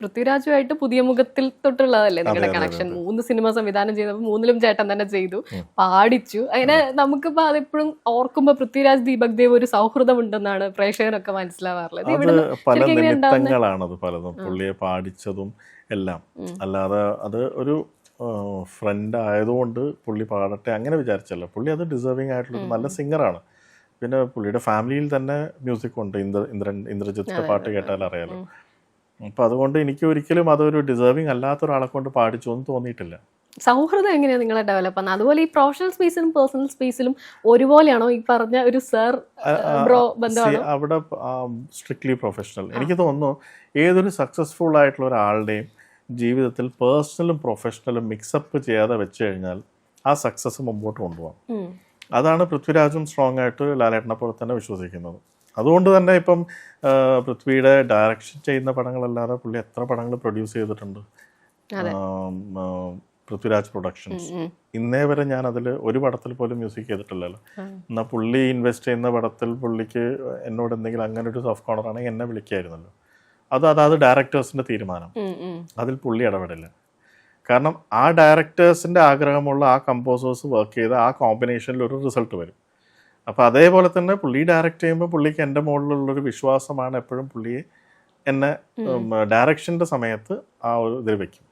പൃഥ്വിരാജുമായിട്ട് പുതിയ മുഖത്തിൽ തൊട്ടുള്ളതല്ലേ അതെ നിങ്ങളുടെ അതെ അതെ കണക്ഷൻ? അതെ 3 സിനിമ സംവിധാനം ചെയ്തപ്പോൾ 3ലും ചേട്ടൻ തന്നെ ചെയ്തു, പാടിച്ചു. അങ്ങനെ അതെ നമുക്കിപ്പോ അതെപ്പോഴും ഓർക്കുമ്പോ പൃഥ്വിരാജ് ദീപക് ദേവ് ഒരു സൗഹൃദം ഉണ്ടെന്നാണ് പ്രേക്ഷകരൊക്കെ മനസ്സിലാവാറുള്ളത്. ഇത് അത് ഇവിടുന്ന് പല ശരിക്കും എങ്ങനെയാ ഉണ്ടാവുന്നത്? നിമിത്തങ്ങളാണത് പലതും പുള്ളിയെ പാടിച്ചതും എല്ലാം. അല്ലാതെ അത് ഒരു ഫ്രണ്ട് ആയതുകൊണ്ട് പുള്ളി പാടട്ടെ അങ്ങനെ വിചാരിച്ചല്ല. പുള്ളി അത് ഡിസേർവിംഗ് ആയിട്ടുള്ളൊരു നല്ല സിംഗറാണ്. പിന്നെ പുള്ളിയുടെ ഫാമിലിയിൽ തന്നെ മ്യൂസിക് ഉണ്ട്. ഇന്ദ്രജിത്തിന്റെ അതെ പാട്ട് അതെ. കേട്ടാൽ അറിയാലോ. അപ്പം അതുകൊണ്ട് എനിക്ക് ഒരിക്കലും അതൊരു ഡിസേർവിംഗ് അല്ലാത്ത ഒരാളെ കൊണ്ട് പാടിച്ചു എന്ന് തോന്നിയിട്ടില്ല. സൗഹൃദം എങ്ങനെയാണ് നിങ്ങളെ ഡെവലപ്പ് ചെയ്യുന്നത്? അതുപോലെ ഈ പ്രൊഫഷണൽ സ്പേസിലും പേഴ്സണൽ സ്പേസിലും ഒരുപോലെയാണോ ഈ പറഞ്ഞ ഒരു സർ ബ്രോ ബന്ധമാണോ? അവിടെ സ്ട്രിക്ട്ലി പ്രൊഫഷണൽ. എനിക്ക് തോന്നുന്നു ഏതൊരു സക്സസ്ഫുൾ ആയിട്ടുള്ള ഒരാളുടെയും ജീവിതത്തിൽ പേഴ്സണലും പ്രൊഫഷണലും മിക്സപ്പ് ചെയ്യാതെ വെച്ച് കഴിഞ്ഞാൽ ആ സക്സസ് മുമ്പോട്ട് കൊണ്ടുപോകാം. അതാണ് പൃഥ്വിരാജും സ്ട്രോങ് ആയിട്ട് ലാലേട്ടനെ പോലെ തന്നെ വിശ്വസിക്കുന്നത്. അതുകൊണ്ട് തന്നെ ഇപ്പം പൃഥ്വിയുടെ ഡയറക്ഷൻ ചെയ്യുന്ന പടങ്ങളല്ലാതെ പുള്ളി എത്ര പടങ്ങൾ പ്രൊഡ്യൂസ് ചെയ്തിട്ടുണ്ട്. പൃഥ്വിരാജ് പ്രൊഡക്ഷൻസ് ഇന്നേ വരെ ഞാൻ അതിൽ ഒരു പടത്തിൽ പോലും മ്യൂസിക് ചെയ്തിട്ടില്ലല്ലോ. എന്നാൽ പുള്ളി ഇൻവെസ്റ്റ് ചെയ്യുന്ന പടത്തിൽ പുള്ളിക്ക് എന്നോട് എന്തെങ്കിലും അങ്ങനെ ഒരു സോഫ്റ്റ് കോർണർ ആണെങ്കിൽ എന്നെ വിളിക്കായിരുന്നല്ലോ. അതായത് ഡയറക്ടേഴ്സിൻ്റെ തീരുമാനം, അതിൽ പുള്ളി ഇടപെടില്ല. കാരണം ആ ഡയറക്ടേഴ്സിൻ്റെ ആഗ്രഹമുള്ള ആ കമ്പോസേഴ്സ് വർക്ക് ചെയ്ത ആ കോമ്പിനേഷനിൽ ഒരു റിസൾട്ട് വരും. അപ്പോൾ അതേപോലെ തന്നെ പുള്ളി ഡയറക്റ്റ് ചെയ്യുമ്പോൾ പുള്ളിക്ക് എൻ്റെ മുകളിലുള്ളൊരു വിശ്വാസമാണ് എപ്പോഴും പുള്ളിയെ എന്നെ ഡയറക്ഷൻ്റെ സമയത്ത് ആ ഒരു ഇതിൽ വയ്ക്കും.